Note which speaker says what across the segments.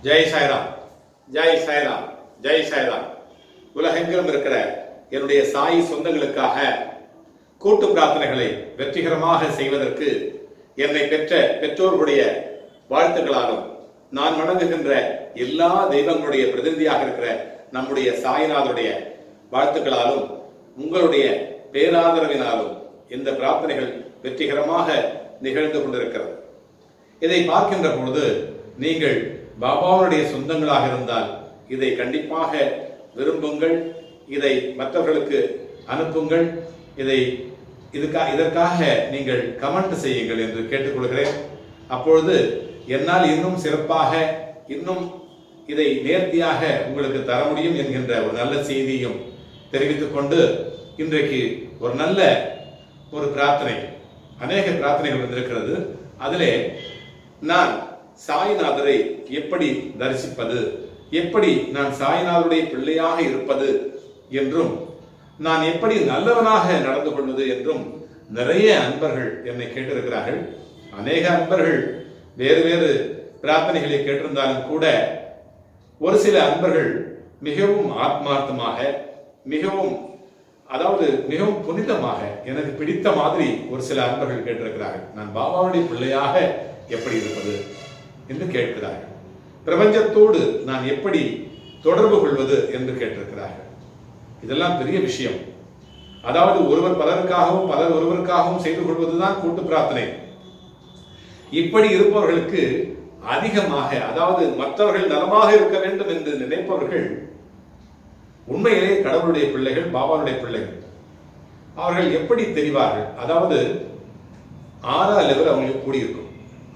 Speaker 1: ஜெய் சாய்ராம், ஜெய் சாய்ராம், ஜெய் சாய்ராம். உலகெங்கிலும் இருக்கிற என்னுடைய சாய் சொந்தங்களுக்காக கூட்டு பிரார்த்தனைகளை வெற்றிகரமாக செய்வதற்கு என்னை பெற்ற பெற்றோர்களுடைய வாழ்த்துக்களாலும் நான் வணங்குகின்ற எல்லா தெய்வங்களுடைய பிரதிநிதியாக இருக்கிற நம்முடைய சாய்நாதருடைய வாழ்த்துக்களாலும் உங்களுடைய பேராதரவினாலும் இந்த பிரார்த்தனைகள் வெற்றிகரமாக நிகழ்ந்து கொண்டிருக்கிறது. இதை பார்க்கின்ற பொழுது நீங்கள் பாபாவுடைய சொந்தங்களாக இருந்தால் இதை கண்டிப்பாக விரும்புங்கள், இதை மற்றவர்களுக்கு அனுப்புங்கள், இதற்காக நீங்கள் கமெண்ட் செய்யுங்கள் என்று கேட்டுக்கொள்கிறேன். அப்பொழுது என்னால் இன்னும் சிறப்பாக இன்னும் இதை நேர்த்தியாக உங்களுக்கு தர முடியும் என்கின்ற ஒரு நல்ல செய்தியும் தெரிவித்துக் கொண்டு இன்றைக்கு ஒரு நல்ல ஒரு பிரார்த்தனை, அநேக பிரார்த்தனைகள் வந்திருக்கிறது. அதிலே நான் சாய்நாதரை எப்படி தரிசிப்பது, எப்படி நான் சாய்நாதருடைய பிள்ளையாக இருப்பது என்றும் நான் எப்படி நல்லவனாக நடந்து கொள்வது என்றும் நிறைய அன்பர்கள் என்னை கேட்டிருக்கிறார்கள். அநேக அன்பர்கள் வேறு வேறு பிரார்த்தனைகளை கேட்டிருந்தாலும் கூட ஒரு சில அன்பர்கள் மிகவும் ஆத்மார்த்தமாக மிகவும் புனிதமாக எனக்கு பிடித்த மாதிரி ஒரு சில அன்பர்கள் கேட்டிருக்கிறார்கள். நான் பாபாவுடைய பிள்ளையாக எப்படி இருப்பது என்று கேட்கிறார்கள். பிரபஞ்சத்தோடு நான் எப்படி தொடர்பு கொள்வது என்று கேட்டிருக்கிறார்கள். இதெல்லாம் பெரிய விஷயம். அதாவது ஒருவர் பலருக்காகவும் பலர் ஒருவருக்காகவும் செய்து கொள்வதுதான் கூட்டு பிரார்த்தனை. இப்படி இருப்பவர்களுக்கு அதிகமாக, அதாவது மற்றவர்கள் நலமாக இருக்க வேண்டும் என்று நினைப்பவர்கள் உண்மையிலே கடவுளுடைய பிள்ளைகள், பாபாவுடைய பிள்ளைகள். அவர்கள் எப்படி தெரிவார்கள்? அதாவது 6ஆம் லெவல் அவங்களுக்கு கூடியிருக்கும்,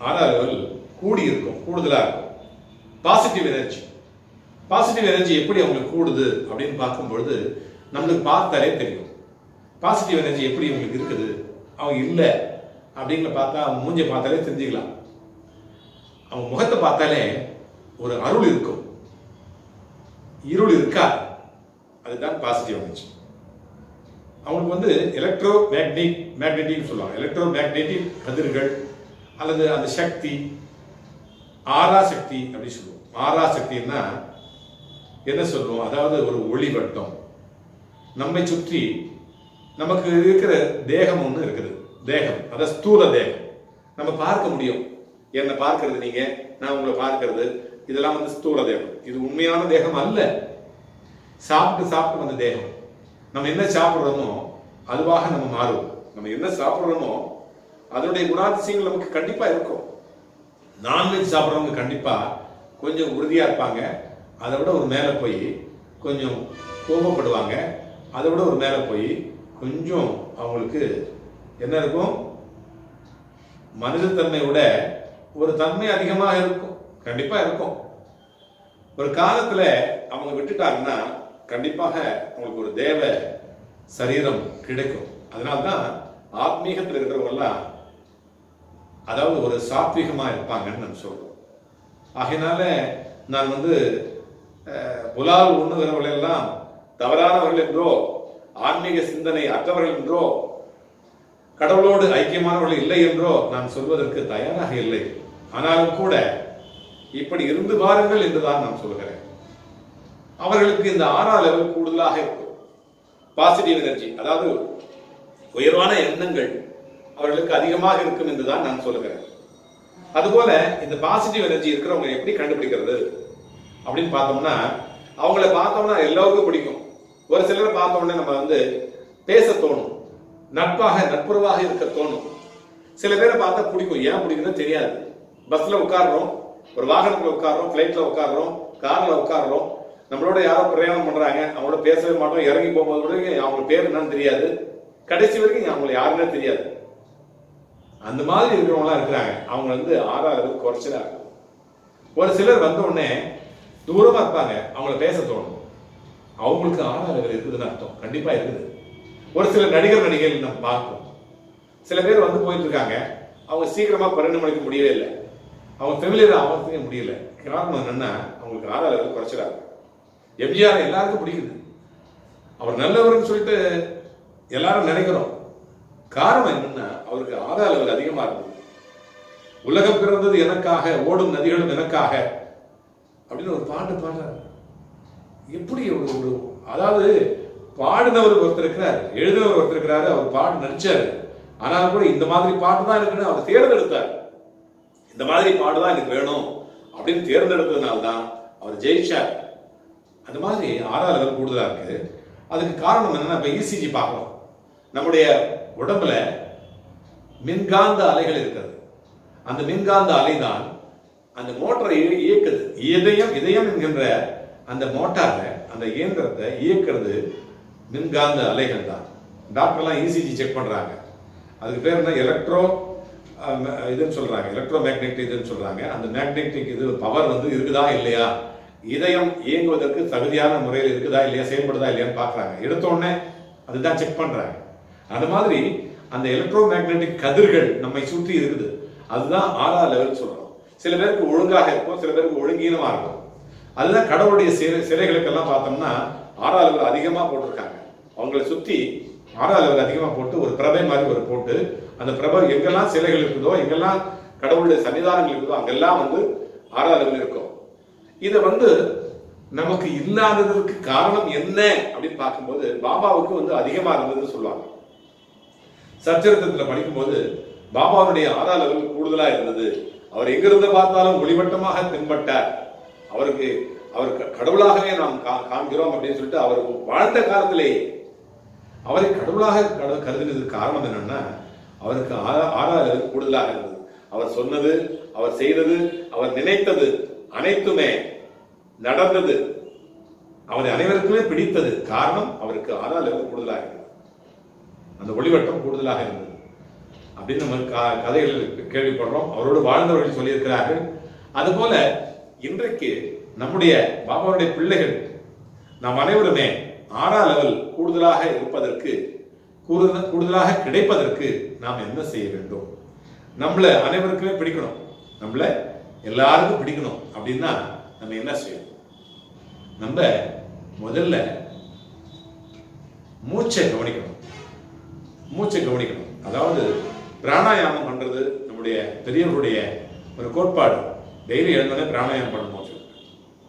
Speaker 1: 6ஆம் லெவல் கூடியிருக்கும், கூடுதலா இருக்கும். பாசிட்டிவ் எனர்ஜி எப்படி அவங்களுக்கு கூடுது அப்படின்னு பார்க்கும்பொழுது நம்மளுக்கு பார்த்தாலே தெரியும். பாசிட்டிவ் எனர்ஜி எப்படி அவங்களுக்கு இருக்குது, அவங்க இல்லை அப்படின்னு பார்த்தா அவங்க மூஞ்சை பார்த்தாலே தெரிஞ்சுக்கலாம். அவங்க முகத்தை பார்த்தாலே ஒரு அருள் இருக்கும், இருள் இருக்கா, அதுதான் பாசிட்டிவ் எனர்ஜி. அவங்களுக்கு எலக்ட்ரோ மேக்னெட்டிக் சொல்லுவாங்க. எலக்ட்ரோ மேக்னெட்டிக் கதிர்கள் அல்லது அந்த சக்தி, ஆரா சக்தி அப்படின்னு சொல்லுவோம். ஆரா சக்தின்னா என்ன சொல்லுவோம்? அதாவது ஒரு ஒளி வட்டம் நம்மை சுற்றி. நமக்கு இருக்கிற தேகம் ஒன்று இருக்குது, தேகம், அதாவது ஸ்தூல தேகம். நம்ம பார்க்க முடியும், என்னை பார்க்கறது, நீங்க, நான் உங்களை பார்க்கறது, இதெல்லாம் ஸ்தூல தேகம். இது உண்மையான தேகம் அல்ல. சாப்பிட்டு வந்த தேகம். நம்ம என்ன சாப்பிட்றோமோ அதுவாக நம்ம மாறுவோம். நம்ம என்ன சாப்பிட்றோமோ அதனுடைய குணாதிசயங்கள் நமக்கு கண்டிப்பா இருக்கும். நான்வெஜ் சாப்பிட்றவங்க கண்டிப்பா கொஞ்சம் உறுதியா இருப்பாங்க, அதை விட ஒரு மேல போய் கொஞ்சம் கோபப்படுவாங்க, அதை விட ஒரு மேல போய் கொஞ்சம் அவங்களுக்கு என்ன இருக்கும், மனிதத்தன்மை விட ஒரு தன்மை அதிகமாக இருக்கும், கண்டிப்பா இருக்கும். ஒரு காலத்துல அவங்க விட்டுட்டாங்கன்னா கண்டிப்பாக அவங்களுக்கு ஒரு தேவ சரீரம் கிடைக்கும். அதனால்தான் ஆத்மீகத்தில் இருக்கிறவங்க எல்லாம் அதாவது ஒரு சாத்வீகமா இருப்பாங்கன்னு நம்ம சொல்றோம். ஆகையினால நான் புலால் உண்ணுகிறவர்கள் எல்லாம் தவறானவர்கள் என்றோ, ஆன்மீக சிந்தனை அற்றவர்கள் என்றோ, கடவுளோடு ஐக்கியமானவர்கள் இல்லை என்றோ நான் சொல்வதற்கு தயாராக இல்லை. ஆனாலும் கூட இப்படி இருந்து பாருங்கள் என்றுதான் நான் சொல்கிறேன். அவர்களுக்கு இந்த 6ஆம் லெவல் கூடுதலாக இருக்கும். பாசிட்டிவ் எனர்ஜி, அதாவது உயர்வான எண்ணங்கள் அவர்களுக்கு அதிகமாக இருக்கும் என்றுதான் நான் சொல்லுகிறேன். அதுபோல இந்த பாசிட்டிவ் எனர்ஜி இருக்கிறவங்க எப்படி கண்டுபிடிக்கிறது அப்படின்னு பார்த்தோம்னா, அவங்கள பார்த்தோம்னா எல்லாருக்கும் பிடிக்கும். ஒரு சிலரை பார்த்தோம்னா நம்ம பேச தோணும், நட்புறவாக இருக்க தோணும். சில பேரை பார்த்தா பிடிக்கும், ஏன் பிடிக்குன்னு தெரியாது. பஸ்ல உட்காடுறோம், ஒரு வாகனத்துல உட்காடுறோம், பிளைட்ல உட்காடுறோம், கார்ல உட்காடுறோம், நம்மளோட யாரோ பிரயாணம் பண்றாங்க, அவங்களோட பேசவே மாட்டோம். இறங்கி போகும்போது கூட அவங்க பேர் என்னன்னு தெரியாது, கடைசி வரைக்கும் அவங்களை யாருன்னே தெரியாது. அந்த மாதிரி இருக்கிறவங்களா இருக்கிறாங்க. அவங்க 6ஆம் லெவல் குறைச்சலா இருக்கும். ஒரு சிலர் வந்த உடனே தூரமா இருப்பாங்க, அவங்கள பேச தோணும். அவங்களுக்கு 6ஆம் லெவல் இருக்குதுன்னு அர்த்தம், கண்டிப்பா இருக்குது. ஒரு சில நடிகர்கள் நம்ம பார்ப்போம். சில பேர் போயிட்டு இருக்காங்க, அவங்க சீக்கிரமா பரிணமிக்க முடியவே இல்லை, அவங்க ஃபெமிலியர் ஆகிறதுக்கே முடியல. காரணம் என்னன்னா அவங்களுக்கு 6ஆம் லெவல் குறைச்சலா இருக்கும். எம்ஜிஆர் எல்லாருக்கும் பிடிக்குது, அவர் நல்லவர்னு சொல்லிட்டு எல்லாரும் நினைக்கிறோம். காரணம் என்னன்னா அவருக்கு 6ஆம் லெவல் அதிகமா இருந்தது. உலகம் பிறந்தது எனக்காக, ஓடும் நதிகளும் எனக்காக, அப்படின்னு ஒரு பாட்டு பாடுறாரு. எப்படி ஒரு அதாவது பாடினவர் ஒருத்தர் இருக்கிறார், எழுதினவர் ஒருத்தர் இருக்கிறாரு, அவர் பாடு நடிச்சாரு. ஆனாலும் கூட இந்த மாதிரி பாட்டு தான் இருக்குன்னு அவர் தேர்ந்தெடுத்தார். இந்த மாதிரி பாடுதான் எனக்கு வேணும் அப்படின்னு தேர்ந்தெடுத்ததுனால்தான் அவர் ஜெயிச்சார். அந்த மாதிரி 6ஆவது லெவல் கூடுதலா இருக்கு. அதுக்கு காரணம் என்னன்னா, இப்ப இசிஜி பார்க்கலாம். நம்முடைய உடம்புல மின்காந்த அலைகள் இருக்கிறது. அந்த மின்காந்த அலை தான் அந்த மோட்டரை இயக்குது. இதயம் என்கின்ற அந்த மோட்டாரை, அந்த இயந்திரத்தை இயக்கிறது மின்காந்த அலைகள் தான். டாக்டர்லாம் இசிஜி செக் பண்றாங்க. அதுக்கு பேர் என்ன, இதுன்னு சொல்றாங்க, எலக்ட்ரோ மேக்னெட்டிக் இதுன்னு சொல்றாங்க. அந்த மேக்னெட்டிக் இது பவர் வந்து இருக்குதா இல்லையா, இதயம் இயங்குவதற்கு தகுதியான முறையில் இருக்குதா இல்லையா, செயல்படுதா இல்லையான்னு பாக்குறாங்க. எடுத்த உடனே அதுதான் செக் பண்றாங்க. அந்த மாதிரி அந்த எலக்ட்ரோ மேக்னெட்டிக் கதிர்கள் நம்மை சுற்றி இருக்குது. அதுதான் 6ஆவது லெவல் சொல்றோம். சில பேருக்கு ஒழுங்காக இருக்கும், சில பேருக்கு ஒழுங்கீனமா இருக்கும். அதுதான் கடவுளுடைய சிலைகளுக்கெல்லாம் பார்த்தோம்னா 6ஆவது லெவல் அதிகமா போட்டிருக்காங்க. அவங்களை சுத்தி 6ஆவது லெவல் அதிகமா போட்டு ஒரு பிரபை மாதிரி ஒரு போட்டு, அந்த பிரபை எங்கெல்லாம் சிலைகள் இருக்குதோ, எங்கெல்லாம் கடவுளுடைய சன்னிதானங்கள் இருக்குதோ அங்கெல்லாம் வந்து 6ஆவது லெவல் இருக்கும். இதை வந்து நமக்கு இல்லாததற்கு காரணம் என்ன அப்படின்னு பார்க்கும்போது பாபாவுக்கு வந்து அதிகமா இருந்ததுன்னு சொல்லுவாங்க. சச்சரித்திரத்துல படிக்கும்போது பாபாவுடைய 6ஆவது லெவல் கூடுதலா இருந்தது. அவர் எங்கிருந்து பார்த்தாலும் ஒளிவட்டமாக தென்பட்டார். அவருக்கு கடவுளாகவே நாம் காண்கிறோம் அப்படின்னு சொல்லிட்டு அவர் வாழ்ந்த காலத்திலேயே அவரை கடவுளாக கருதினதுக்கு காரணம் என்னன்னா, அவருக்கு 6ஆவது லெவல் கூடுதலாக இருந்தது. அவர் சொன்னது, அவர் செய்தது, அவர் நினைத்தது அனைத்துமே நடந்தது. அவரை அனைவருக்குமே பிடித்தது. காரணம் அவருக்கு 6ஆவது லெவல் கூடுதலாக இருந்தது, அந்த ஒளிவட்டம் கூடுதலாக இருந்தது அப்படின்னு நம்ம கதைகள் கேள்விப்படுறோம். அவரோடு வாழ்ந்தவர்கள் சொல்லியிருக்கிறார்கள். அதுபோல இன்றைக்கு நம்முடைய பாபாவுடைய பிள்ளைகள் நாம் அனைவருமே 6ஆவது லெவல் கூடுதலாக இருப்பதற்கு, கூடுதலாக கிடைப்பதற்கு நாம் என்ன செய்ய வேண்டும்? நம்மள அனைவருக்குமே பிடிக்கணும், நம்மள எல்லாருக்கும் பிடிக்கணும் அப்படின்னா நம்ம என்ன செய்யணும்? நம்ம முதல்ல மூச்சை கவனிக்கணும். அதாவது பிராணாயாமம் பண்றது நம்முடைய பெரியவர்களுடைய ஒரு கோட்பாடு. டெய்லி எழுந்தோடனே பிராணாயாமம் பண்ணணும்.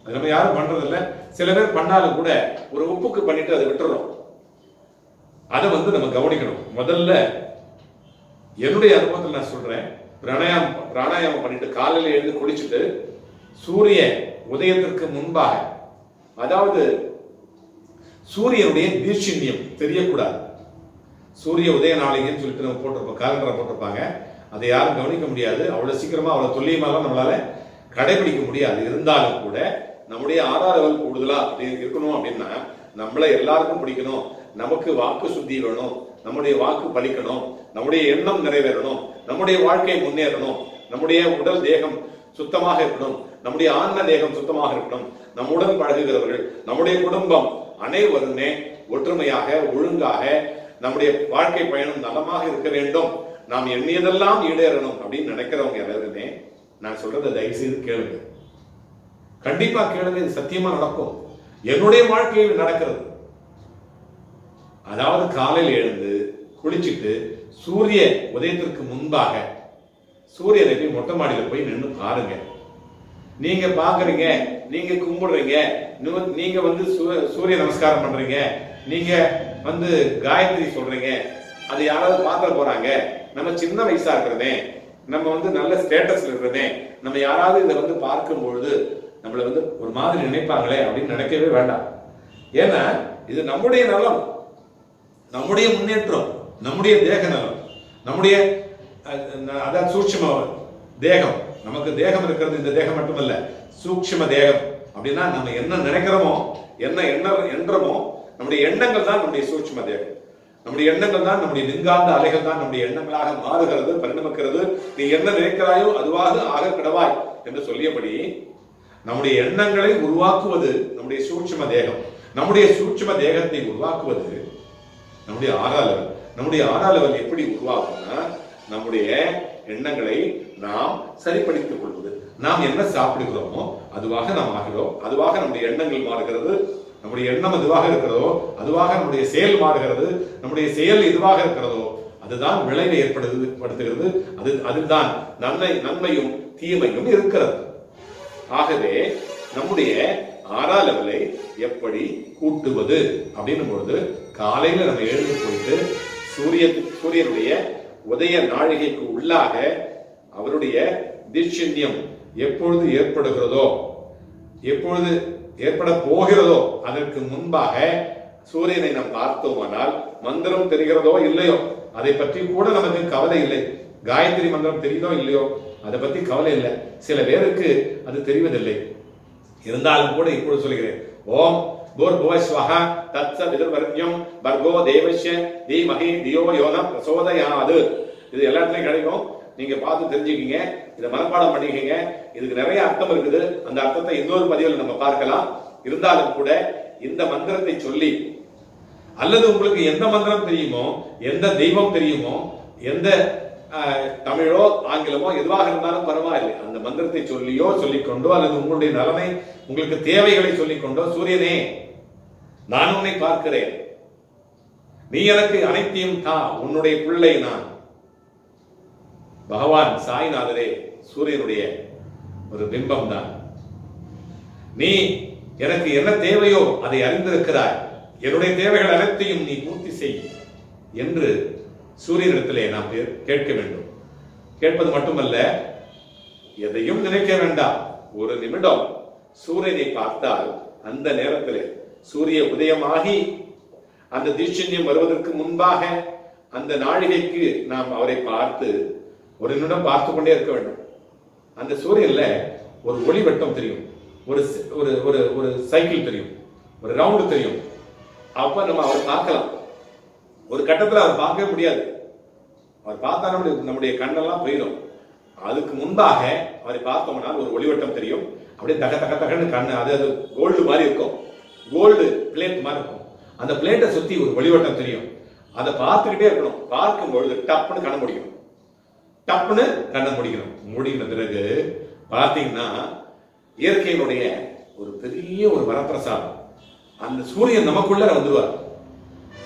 Speaker 1: அது நம்ம யாரும் பண்றதில்லை. சில பேர் பண்ணாலும் கூட ஒரு உப்புக்கு பண்ணிட்டு அதை விட்டுறோம். அதை வந்து நம்ம கவனிக்கணும். முதல்ல என்னுடைய அனுபவத்தில் நான் சொல்றேன், பிராணாயாமம் பண்ணிட்டு காலையில எழுந்து குளிச்சுட்டு சூரிய உதயத்திற்கு முன்பாக, அதாவது சூரியனுடைய தீட்சிண்யம் தெரியக்கூடாது. சூரிய உதய நாளிகைன்னு சொல்லிட்டு நம்ம போட்டிருப்போம், காலண்டரை போட்டிருப்பாங்க. அதை யாரும் கவனிக்க முடியாது. அவ்வளவு சீக்கிரமா அவ்வளவு துல்லியமாலாம் நம்மளால கடைபிடிக்க முடியாது. இருந்தாலும் கூட நம்முடைய 6ஆவது லெவல் கூடுதலா இருக்கணும் அப்படின்னா நம்மளை எல்லாருக்கும் பிடிக்கணும், நமக்கு வாக்கு சுத்தி வேணும், நம்முடைய வாக்கு பலிக்கணும், நம்முடைய எண்ணம் நிறைவேறணும், நம்முடைய வாழ்க்கை முன்னேறணும், நம்முடைய உடல் தேகம் சுத்தமாக இருக்கணும், நம்முடைய ஆன்ம தேகம் சுத்தமாக இருக்கணும், நம்முடன் பழகுகிறவர்கள், நம்முடைய குடும்பம் அனைவருமே ஒற்றுமையாக ஒழுங்காக நம்முடைய வாழ்க்கை பயணம் நலமாக இருக்க வேண்டும், நாம் எண்ணியதெல்லாம் ஈடேறணும் அப்படின்னு நினைக்கிறவங்க எல்லாருமே நான் சொல்றதை தயவு செய்து கேளுங்க. கண்டிப்பா கேளுங்க, இது சத்தியமா நடக்கும். என்னுடைய வாழ்க்கையில் நடக்கிறது. அதாவது காலையில் எழுந்து குளிச்சுட்டு சூரிய உதயத்திற்கு முன்பாக சூரியனை போய் மொட்டை மாடியில போய் நின்று பாருங்க. நீங்க பாக்குறீங்க, நீங்க கும்பிடுறீங்க, நீங்க வந்து சூரிய நமஸ்காரம் பண்றீங்க, நீங்க வந்து காயத்ரி சொல்றீங்க, அது யாராவது பாத்திர போறாங்க, நம்ம சின்ன வயசா இருக்கிறதே, நம்ம வந்து நல்ல ஸ்டேட்டஸ்ல இருக்கிறதே, நம்ம யாராவது இதை வந்து பார்க்கும் பொழுது நம்மளை வந்து ஒரு மாதிரி நினைப்பாங்களே அப்படின்னு நினைக்கவே வேண்டாம். ஏன்னா இது நம்முடைய நலம், நம்முடைய முன்னேற்றம், நம்முடைய தேக நலம், நம்முடைய அதான் சூட்சும தேகம். நமக்கு தேகம் இருக்கிறது இந்த தேகம் மட்டுமல்ல, சூட்சும தேகம். அப்படின்னா நம்ம என்ன நினைக்கிறோமோ, என்ன எண்ணமோ, நம்முடைய எண்ணங்கள் தான் நம்முடைய சூட்சும தேகம். நம்முடைய எண்ணங்கள் தான், நம்முடைய மின்காந்த அலைகள் தான் நம்முடைய எண்ணங்களாக மாறுகிறது, பரிணமிக்கிறது. நீ என்ன நினைக்கிறாயோ அதுவாக ஆக கிடவாய் என்று சொல்லியபடி நம்முடைய எண்ணங்களை உருவாக்குவது நம்முடைய சூட்சும தேகம். நம்முடைய சூட்சும தேகத்தை உருவாக்குவது நம்முடைய 6ஆவது லெவல். நம்முடைய 6ஆவது லெவல் எப்படி உருவாகும்னா, நம்முடைய எண்ணங்களை நாம் சரிப்படுத்திக் கொள்வது. நாம் என்ன சாப்பிடுகிறோமோ அதுவாக நாம் ஆகிறோம், அதுவாக நம்முடைய எண்ணங்கள் மாறுகிறது. நம்முடைய எண்ணம் எதுவாக இருக்கிறதோ அதுவாக நம்முடைய செயல் மாறுகிறது. நம்முடைய செயல் எதுவாக இருக்கிறதோ அதுதான் விளைவை ஏற்படுத்துகிறது. அதில்தான் நன்மையும் தீமையும் இருக்கிறது. ஆகவே நம்முடைய 6ஆம் லெவலை எப்படி கூட்டுவது அப்படின்னும் பொழுது காலையில நம்ம எழுந்து போயிட்டு சூரியனுடைய உதய நாழிகைக்கு உள்ளாக அவருடைய தீட்சண்யம் எப்பொழுது ஏற்படுகிறதோ, எப்பொழுது ஏற்பட போகிறதோ அதற்கு முன்பாக சூரியனை நாம் பார்த்தோமானால் மந்திரம் தெரிகிறதோ இல்லையோ அதை பற்றி கூட நமக்கு கவலை இல்லை. காயத்ரி மந்திரம் தெரியுதோ இல்லையோ அதை பத்தி கவலை இல்லை. சில பேருக்கு அது தெரிவதில்லை. இருந்தாலும் கூட இப்பொழுது சொல்கிறேன், ஓம் பூர்புவஸ்வஹ தத்சவிதுர்வர்ண்யம் பர்கோ தேவஸ்ய தீமஹி தியோ யோன பிரசோதயாது. இது எல்லாத்துலயும் கிடைக்கும். நீங்க பார்த்து தெரிஞ்சுக்கீங்க, இதை மனப்பாடம் பண்ணிக்கீங்க. இதுக்கு நிறைய அர்த்தம் இருக்குது. அந்த அர்த்தத்தை இன்னொரு பதிவில் நம்ம பார்க்கலாம். இருந்தாலும் கூட இந்த மந்திரத்தை சொல்லி, அல்லது உங்களுக்கு எந்த மந்திரம் தெரியுமோ, எந்த தெய்வம் தெரியுமோ, எந்த தமிழோ ஆங்கிலமோ எதுவாக இருந்தாலும் பரவாயில்லை, அந்த மந்திரத்தை சொல்லியோ சொல்லிக்கொண்டோ அல்லது உங்களுடைய நலனை உங்களுக்கு தேவைகளை சொல்லிக்கொண்டோ, சூரியனே நான் உன்னை பார்க்கிறேன், நீ எனக்கு அனைத்தையும் தா, உன்னுடைய பிள்ளை நான். பகவான் சாய்நாதரே சூரியனுடைய ஒரு பிம்பம் தான். நீ எனக்கு என்ன தேவையோ அதை அறிந்திருக்கிறாய், என்னுடைய தேவைகள் அனைத்தையும் நீ பூர்த்தி செய் என்று சூரியனிடத்திலே நாம் கேட்க வேண்டும். கேட்பது மட்டுமல்ல, எதையும் நினைக்க வேண்டாம். ஒரு நிமிடம் சூரியனை பார்த்தால் அந்த நேரத்தில் சூரிய உதயமாகி அந்த தீட்சண்யம் வருவதற்கு முன்பாக அந்த நாழிகைக்கு நாம் அவரை பார்த்து ஒரு நிமிடம் பார்த்து கொண்டே இருக்க வேண்டும். அந்த சூரியன்ல ஒரு ஒளி வட்டம் தெரியும், ஒரு ஒரு ஒரு சைக்கிள் தெரியும், ஒரு ரவுண்டு தெரியும். அப்ப நம்ம அவரை பார்க்கலாம். ஒரு கட்டத்தில் அவர் பார்க்கவே முடியாது. அவர் பார்த்தா நம்முடைய கண்ணெல்லாம் போயிடும். அதுக்கு முன்பாக அவரை பார்த்தோம்னா ஒரு ஒளிவட்டம் தெரியும். அப்படியே தக தக தகன்னு கண்ணு, அது கோல்டு மாதிரி இருக்கும், கோல்டு பிளேட் மாதிரி இருக்கும். அந்த பிளேட்டை சுத்தி ஒரு ஒளிவட்டம் தெரியும். அதை பார்த்துக்கிட்டே இருக்கணும். பார்க்கும் பொழுது டப்புன்னு கண்ண முடிக்கணும், டப்புன்னு கண்ண முடிக்கணும். முடிக்கிற பிறகு பார்த்தீங்கன்னா இயற்கையினுடைய ஒரு பெரிய ஒரு வரப்பிரசாதம். அந்த சூரியன் நமக்குள்ள வந்துருவார்.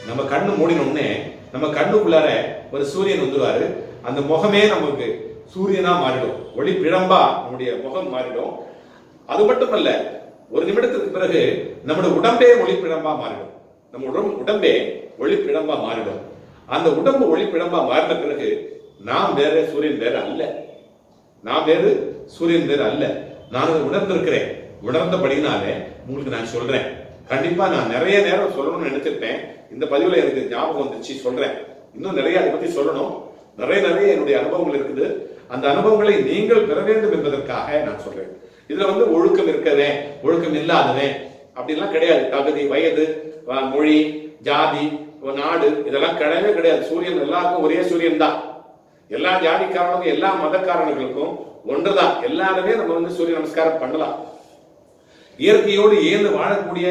Speaker 1: நம்ம கண்ணு மூடினோடனே நம்ம கண்ணுக்குள்ளார ஒரு சூரியன் வந்துருவாரு. அந்த முகமே நமக்கு சூரியனா மாறிடும், ஒளி பிழம்பா நம்முடைய முகம் மாறிடும். அது மட்டுமல்ல, ஒரு நிமிடத்துக்கு பிறகு நம்முடைய உடம்பே ஒளி பிழம்பா மாறிடும். நம்ம உடம்பே ஒளி பிழம்பா மாறிடும். அந்த உடம்பு ஒளி பிழம்பா மாறின பிறகு நாம் வேற, சூரியன் வேற அல்ல. நான் வேறு, சூரியன் வேற அல்ல. நான் அதை உணர்ந்திருக்கிறேன். உணர்ந்தபடினாலே உங்களுக்கு நான் சொல்றேன். கண்டிப்பா நான் நிறைய நேரம் சொல்லணும்னு நினைச்சிருப்பேன். இந்த பதிவுல எனக்கு ஞாபகம் வந்துச்சு, சொல்றேன். இன்னும் நிறைய அதை பத்தி சொல்லணும். நிறைய என்னுடைய அனுபவங்கள் இருக்குது. அந்த அனுபவங்களை நீங்கள் பெற வேண்டும் என்பதற்காக நான் சொல்றேன். இதுல ஒழுக்கம் இருக்கவே, ஒழுக்கம் இல்லாதவன் அப்படிலாம் கிடையாது. தகுதி, வயது, மொழி, ஜாதி, நாடு இதெல்லாம் கிடையவே கிடையாது. சூரியன் எல்லாருக்கும் ஒரே சூரியன் தான். எல்லா ஜாதிக்காரனுக்கும் எல்லா மதக்காரர்களுக்கும் ஒன்றுதான். எல்லாருமே நம்ம சூரிய நமஸ்காரம் பண்ணலாம். இயற்கையோடு ஏந்து வாழக்கூடிய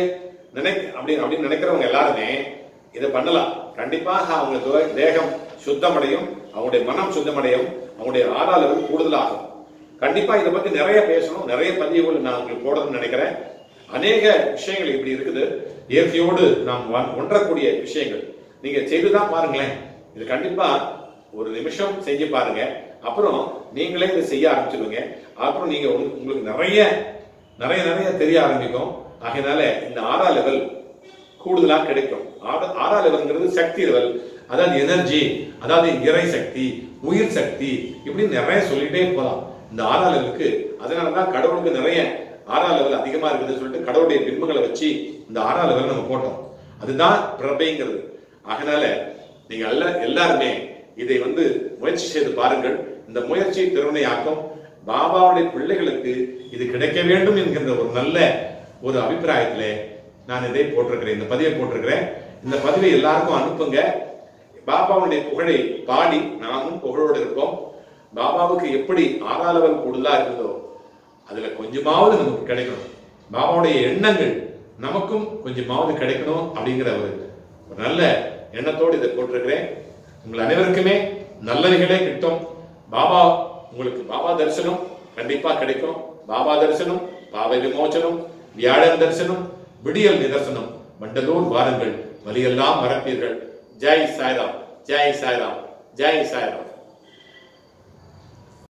Speaker 1: அப்படின்னு நினைக்கிறவங்க எல்லாருமே இதை பண்ணலாம். கண்டிப்பாக அவங்க தேகம் சுத்தமடையும், அவங்களுடைய மனம் சுத்தமடையும், அவங்களுடைய 6ஆம் லெவல் கூடுதலாகும். கண்டிப்பா இதை பத்தி நிறைய பேசணும், நிறைய பதிவுகள் நான் உங்களுக்கு போடணும்னு நினைக்கிறேன். அநேக விஷயங்கள் இப்படி இருக்குது. இயற்கையோடு நாம் ஒன்றக்கூடிய விஷயங்கள் நீங்க செய்துதான் பாருங்களேன். இது கண்டிப்பா ஒரு நிமிஷம் செஞ்சு பாருங்க. அப்புறம் நீங்களே இதை செய்ய ஆரம்பிச்சிருவீங்க. அப்புறம் நீங்க உங்களுக்கு நிறைய தெரிய ஆரம்பிக்கும். ஆகையினால இந்த 6ஆம் லெவல் கூடுதலா கிடைக்கும். 6ஆம் லெவல்ங்கிறது சக்தி லெவல், அதாவது எனர்ஜி, அதாவது இறை சக்தி, உயிர் சக்தி, இப்படி நிறைய சொல்லிட்டே போகலாம் இந்த 6ஆம் லெவலுக்கு. அதனாலதான் கடவுளுக்கு நிறைய 6ஆம் லெவல் அதிகமா இருக்குதுன்னு சொல்லிட்டு கடவுளுடைய பிம்பங்களை வச்சு இந்த 6ஆம் லெவல் நம்ம போட்டோம். அதுதான் பிரபைங்கிறது. அதனால நீங்க எல்லாருமே இதை முயற்சி செய்து பாருங்கள். இந்த முயற்சி திறமையாக்கும். பாபாவுடைய பிள்ளைகளுக்கு இது கிடைக்க வேண்டும் என்கின்ற ஒரு நல்ல ஒரு அபிப்பிராயத்தில நான் இதை போட்டிருக்கிறேன், இந்த பதிவை போட்டிருக்கிறேன். இந்த பதிவை எல்லாருக்கும் அனுப்புங்க. பாபாவுடைய புகழை பாடி நாமும் புகழோடு இருப்போம். பாபாவுக்கு எப்படி 6ஆம் லெவல் கூடுதலா இருந்ததோ அதுல கொஞ்சமாவது நமக்கு கிடைக்கணும். பாபாவுடைய எண்ணங்கள் நமக்கும் கொஞ்சமாவது கிடைக்கணும் அப்படிங்கிற ஒரு நல்ல எண்ணத்தோடு இதை போட்டிருக்கிறேன். உங்கள் அனைவருக்குமே நல்லவைகளே கிட்டும். உங்களுக்கு பாபா தரிசனம் கண்டிப்பா கிடைக்கும். பாபா தரிசனம், பாவ விமோசனம், வியாழன் தரிசனம், விடியல் நிதர்சனம், மண்டலூர் வாருங்கள், வலியெல்லாம் மறப்பீர்கள். ஜெய் சாய்ராம், ஜெய் சாய்ராம், ஜெய் சாய்ராம்.